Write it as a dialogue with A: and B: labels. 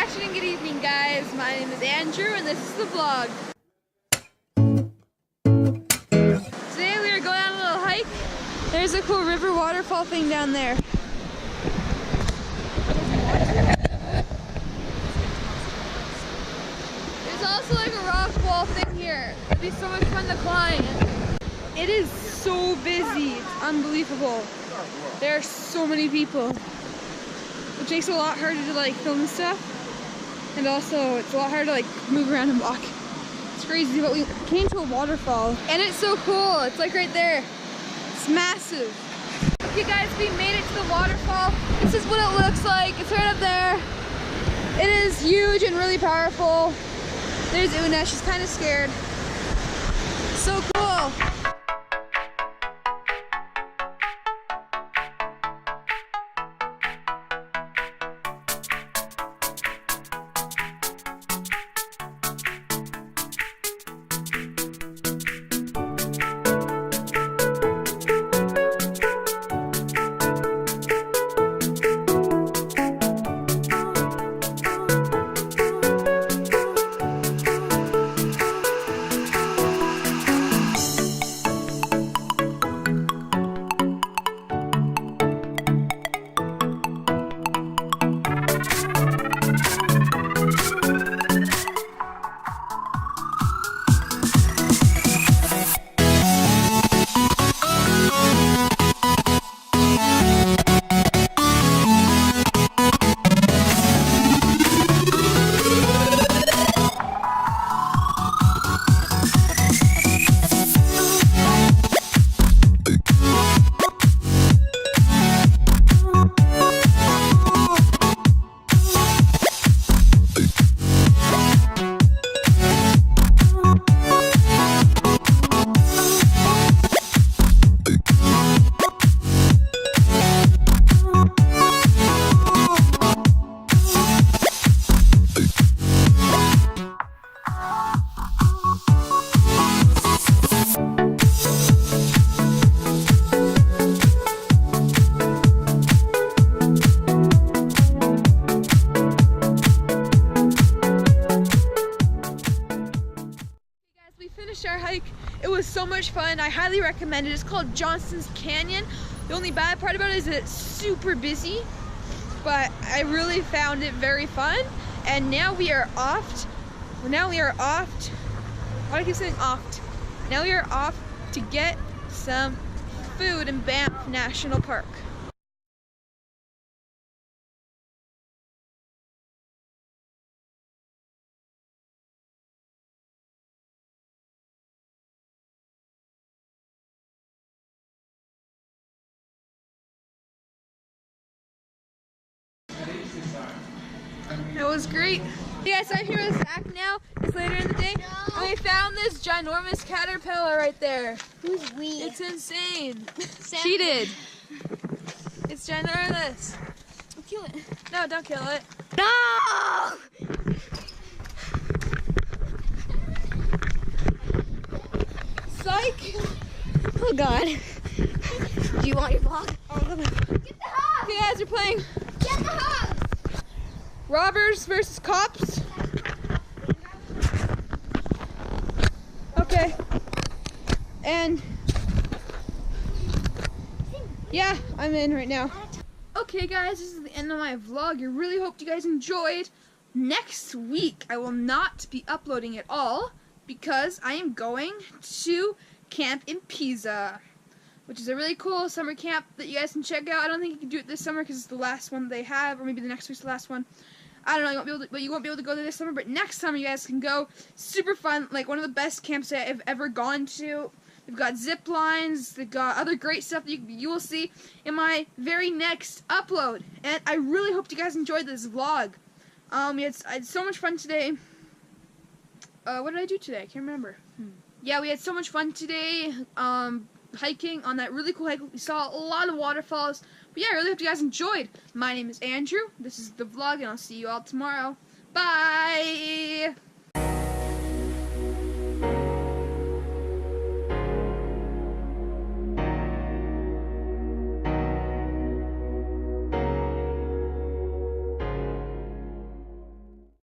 A: afternoon, good evening, guys. My name is Andrew, and this is the vlog. Today we are going on a little hike. There's a cool river waterfall thing down there. There's also like a rock wall thing here. It'd be so much fun to climb. It is so busy. It's unbelievable. There are so many people, which makes it a lot harder to like film and stuff. And also, it's a lot harder to like move around and walk. It's crazy, but we came to a waterfall, and it's so cool. It's like right there. It's massive. Okay, guys, we made it to the waterfall. This is what it looks like. It's right up there. It is huge and really powerful. There's Una. She's kind of scared. So cool. Our hike. It was so much fun. I highly recommend it. It's called Johnston's Canyon. The only bad part about it is that it's super busy, but I really found it very fun. And now we are off. Why do I keep saying off? Now we are off to get some food in Banff National Park. It was great. Yes, I'm here with Zach now. It's later in the day. No. And we found this ginormous caterpillar right there.
B: Who's we?
A: It's insane. She did. It's ginormous.
B: Don't kill it.
A: No, don't kill it.
B: No!
A: Psych!
B: Oh God. Do you want your vlog?
A: Get the hog! Okay guys, we're playing.
B: Get the hog!
A: Robbers versus cops. Okay. And yeah, I'm in right now. Okay guys, this is the end of my vlog. I really hope you guys enjoyed. Next week I will not be uploading at all because I am going to camp in Pisa, which is a really cool summer camp that you guys can check out. I don't think you can do it this summer because it's the last one they have, or maybe the next week's the last one. I don't know, you won't be able to go there this summer, but next summer you guys can go. Super fun, like one of the best camps I've ever gone to. They've got zip lines, they've got other great stuff that you will see in my very next upload. And I really hope you guys enjoyed this vlog. I had so much fun today. What did I do today? I can't remember. Yeah, we had so much fun today. Hiking on that really cool hike. We saw a lot of waterfalls. But yeah, I really hope you guys enjoyed. My name is Andrew. This is the vlog, and I'll see you all tomorrow. Bye!